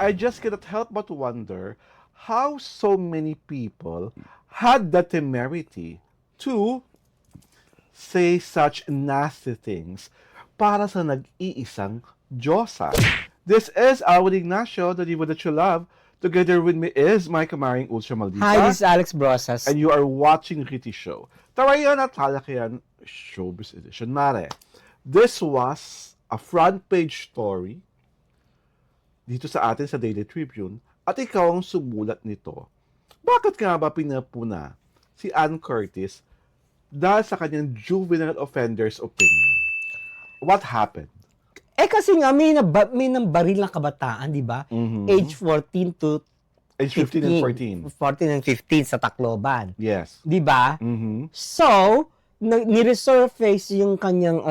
I just cannot help but wonder how so many people had the temerity to say such nasty things para sa nag-iisang Diyosa. This is Awad Ignacio, the diva that you love. Together with me is my kamaring Ultra Maldita. Hi, this is Alex Brosas. And you are watching Riti Show. Tarayan at Halakayan Showbiz Edition. Mare, this was a front page story dito sa atin sa Daily Tribune at ikaw ang sumulat nito. Bakit nga ba pinapuna si Ann Curtis dahil sa kanyang juvenile offenders opinion? What happened? Kasi nga, may nang baril ng kabataan, di ba? Age 14 to Age 15 and 14. 14 and 15 sa Tacloban. Yes. Di ba? So, ni-resurface yung kanyang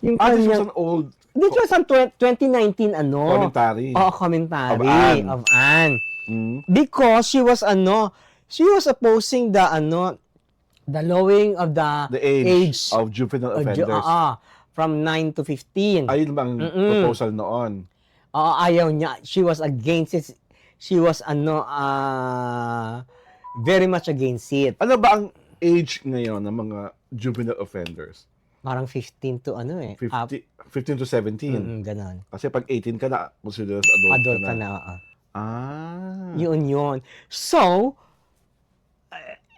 yung This was kanyang... an old This was on 2019 commentary. Commentary of Anne. Because she was opposing the lowering of the age of juvenile offenders. From 9 to 15. Ayun bang proposal noon? Ayaw niya. She was against it. She was very much against it. Ano ba ang age ngayon ng mga juvenile offenders? Parang 15 to 15 to 17. Ganon. Kasi pag 18 ka na, considered adult ka na. Yun. So,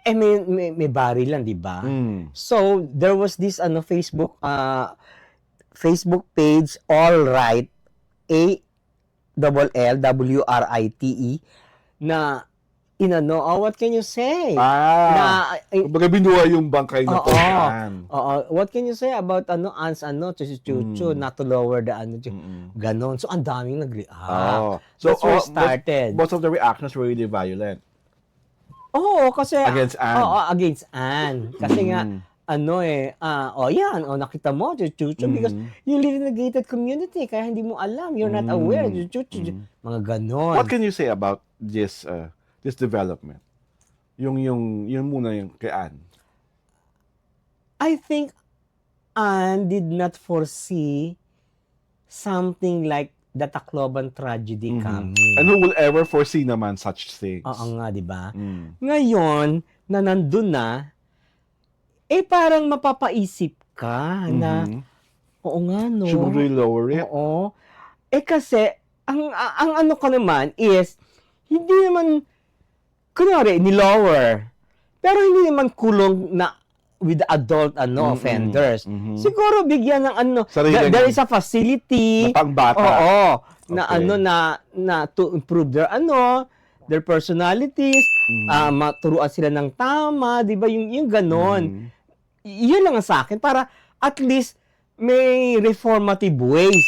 may baril lang, di ba? So, there was this Facebook page, All Right, ALLWRITE, na what can you say? Kumbaga binuhay yung bangkay na Ann. What can you say about Ann's chuchu, not to lower the ganon. So, ang daming nag-react. So, that's where it started. Most of the reactions were really violent. Kasi against Ann. Against Ann. Kasi nga, nakita mo, chuchu, because you live in a gated community, kaya hindi mo alam, you're not aware, chuchu, mga ganon. What can you say about this development? Yung muna yung kay Ann. I think Ann did not foresee something like the Tacloban tragedy coming. And who will ever foresee naman such things? Oo nga, di ba? Ngayon, na nandun na, parang mapapaisip ka na, oo nga, no? Should we lower it? Oo. Kasi, ang ko naman is, hindi naman, kunwari, ni-lower. Pero hindi naman kulong na with the adult offenders. Siguro bigyan ng there is a facility na pangbata. Na to improve their personalities, maturuan sila ng tama, 'di ba? Yung ganon. Yun lang sa akin para at least may reformative ways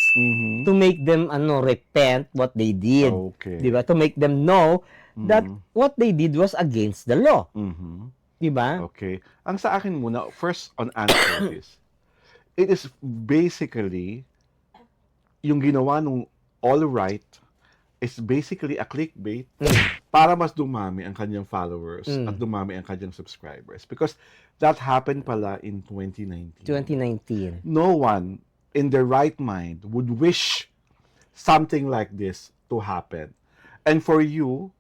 to make them repent what they did. Okay. 'Di ba? To make them know that what they did was against the law. Diba? Okay. Ang sa akin muna, first on Ann Curtis, it is basically, yung ginawa nung All Right is basically a clickbait para mas dumami ang kanyang followers at dumami ang kanyang subscribers. Because that happened pala in 2019. 2019. No one in their right mind would wish something like this to happen. And for you,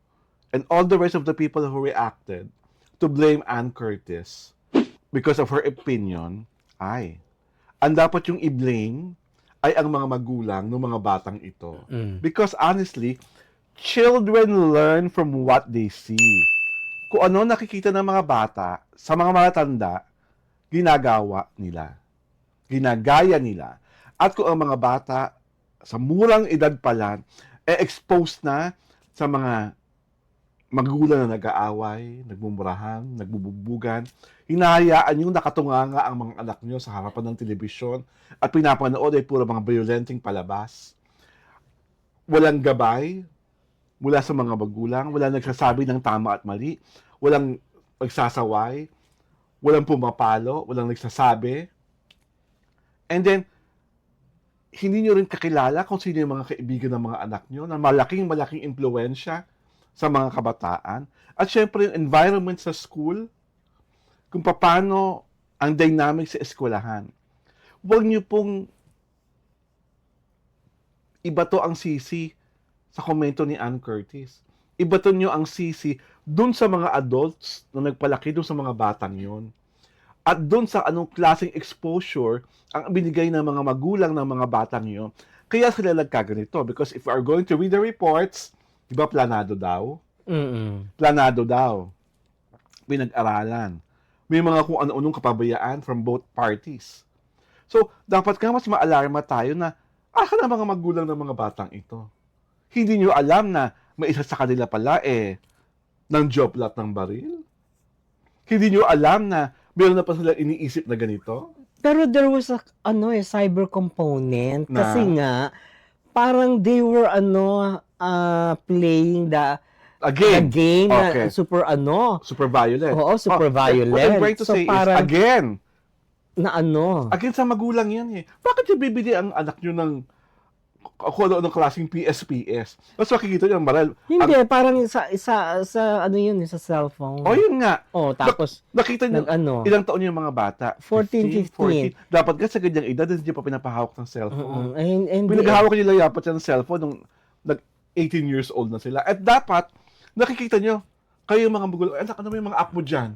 and all the rest of the people who reacted, to blame Ann Curtis because of her opinion, ang dapat yung i-blame ay ang mga magulang ng mga batang ito. Because honestly, children learn from what they see. Kung ano nakikita ng mga bata sa mga matatanda, ginagawa nila. Ginagaya nila. At kung ang mga bata sa murang edad pa lang, exposed na sa mga magulang na nag-aaway, nagmumurahan, nagbubugbugan, hinahayaan yung nakatunganga ang mga anak nyo sa harapan ng telebisyon at pinapanood ay puro mga violenting palabas. Walang gabay mula sa mga magulang, walang nagsasabi ng tama at mali, walang nagsasaway, walang pumapalo, walang nagsasabi. And then, hindi nyo rin kakilala kung sino yung mga kaibigan ng mga anak nyo na malaking impluensya sa mga kabataan. At syempre, yung environment sa school, kung paano ang dynamic sa eskwelahan. Huwag niyo pong ibato ang sisi sa komento ni Ann Curtis. Ibato nyo ang sisi dun sa mga adults na nagpalaki dun sa mga batang yon. At dun sa anong klaseng exposure ang binigay ng mga magulang ng mga batang yon. Kaya sila nagkaganito. Because if we are going to read the reports, di ba planado daw? Planado daw. Pinag-aralan. May mga kung ano-anong kapabayaan from both parties. So, dapat nga mas maalarma tayo na aka na mga magulang ng mga batang ito. Hindi nyo alam na may isa sa kanila pala ng joplat ng baril. Hindi nyo alam na meron na pa sila iniisip na ganito. Pero there was a cyber component Na? kasi nga parang they were playing the game Okay. na super Super violent. Oo, super violent. What I'm trying to So, say is, parang- again na sa magulang yan Bakit yung bibili ang anak nyo ng kung ano ng klaseng PSPS? Mas makikita nyo ang baral. Hindi, parang sa sa cellphone. Yun nga. Tapos Nakita nyo, ilang taon yung mga bata? 14, 15. Dapat nga sa ganyang edad, hindi nyo pa pinapahawak ng cellphone. And Pinaghahawak nila yapat yan ng cellphone nung 18 years old na sila. At dapat, nakikita nyo, kayo mga magulang, anak, ano may mga app mo dyan?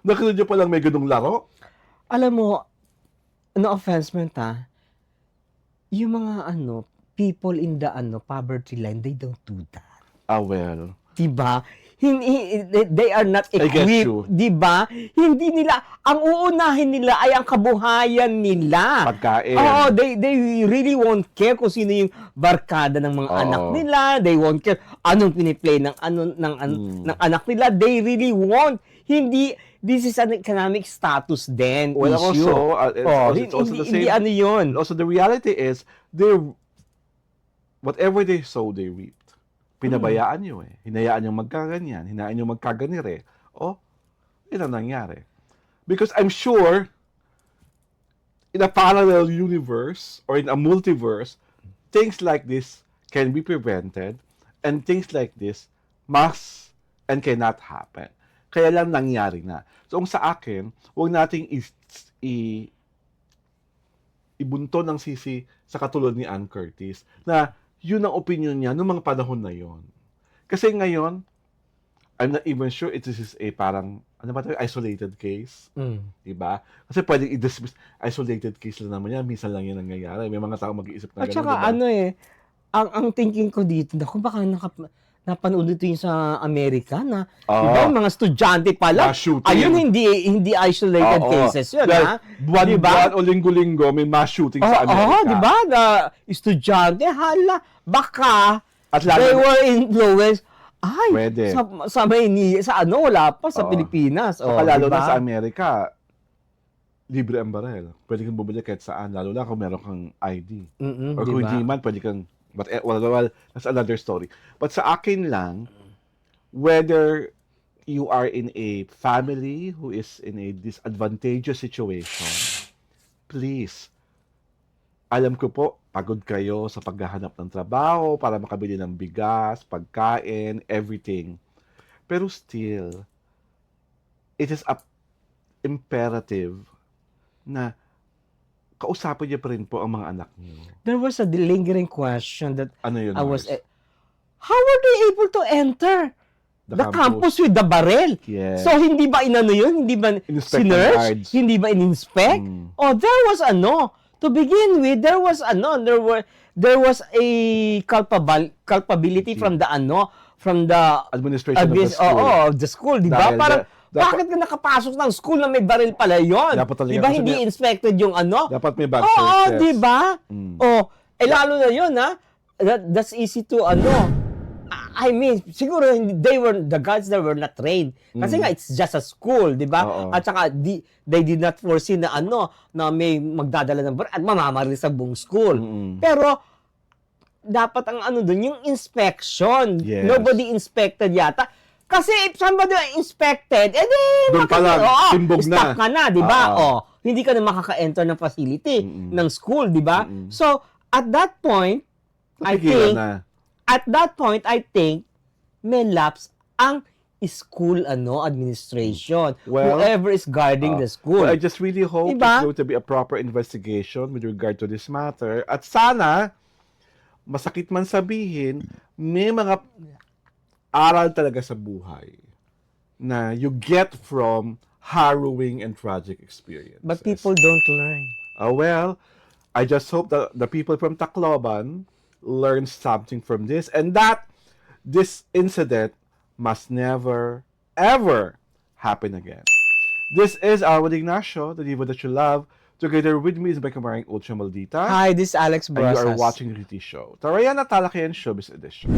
Nakita nyo palang may ganung laro? Alam mo, no offense man yung mga people in the poverty line, they don't do that. Well. Diba? They are not I get equipped. you. Diba? Hindi nila, ang uunahin nila ay ang kabuhayan nila. Pagkain. They really won't care kung sino yung barkada ng mga anak nila. They won't care anong piniplay ng anak nila. They really won't. This is an economic status then issue. It's also the same. Hindi yun. Also, the reality is, whatever they sow, they reap. Pinabayaan nyo Hinayaan nyo magkaganyan. Hinayaan nyo magkaganire. Yun ang nangyari. Because I'm sure, in a parallel universe, or in a multiverse, things like this can be prevented, and things like this must and cannot happen. Kaya lang nangyari na. So, sa akin, huwag nating ibunto ng sisi sa katulad ni Ann Curtis na yun ang opinion niya noong mga panahon na yon. Kasi ngayon, I'm not even sure it is a parang, isolated case. Diba? Kasi pwedeng i-dismiss, isolated case lang naman yan, minsan lang yan nangyayari. May mga tao mag-iisip na At gano'n. saka ang thinking ko dito, baka napanood ito yung sa Amerika na diba, yung mga estudyante pala, Mass shooting. ayun hindi isolated cases yun, Buwan o linggo-linggo, may mass shooting sa Amerika. Diba, na estudyante, baka At they were influenced. Ay, Pwede. wala pa sa Pilipinas. Saka lalo diba? na sa Amerika, libre ang barel. Pwede kang bumili kahit saan, lalo na kung meron kang ID. Or kung diba? hindi man, pwede kang, well, that's another story. But sa akin lang, whether you are in a family who is in a disadvantageous situation, please, alam ko po, pagod kayo sa paghahanap ng trabaho para makabili ng bigas, pagkain, everything. Pero still, it is imperative na kausapin niyo pa rin po ang mga anak niyo. There was a lingering question that Ano yun? I was, Mars? how were they able to enter the campus with the barrel? Yes. So, hindi ba yun? Hindi ba Inspect ng sinerge? guards. Hindi ba in-inspect? There was to begin with, there was a culpability from the Administration of the school. of the school, di ba? Dahil Parang, dapat- bakit ka nakapasok ng school na may baril pala yon? Dapat talaga Di ba kasi hindi inspected yung Dapat may bag Oo, searches. di ba? Lalo na yun, that's easy to, I mean, siguro the guards there were not trained. Kasi nga, it's just a school, di ba? Oo. At saka, they did not foresee na na may magdadala ng baril at mamamaril sa buong school. Pero, dapat ang doon, yung inspection. Yes. Nobody inspected yata. Kasi if somebody inspected, Doon pa lang, timbog na. stop ka na, di ba? Oo. Hindi ka na makaka-enter ng facility ng school, di ba? So, at that point, Napigilan na. At that point, I think, may lapse ang school administration. Well, whoever is guarding the school. Well, I just really hope Diba? there's going to be a proper investigation with regard to this matter. At sana, masakit man sabihin, may mga aral talaga sa buhay na you get from harrowing and tragic experiences. But people don't learn. Well, I just hope that the people from Tacloban learn something from this and that this incident must never, ever happen again. This is Arwin Ignacio, the diva that you love. Together with me is Becca Maring Ultra Maldita. Hi, this is Alex And you are Brosas. watching Riti Show. Tarayan at Talakayan Showbiz Edition.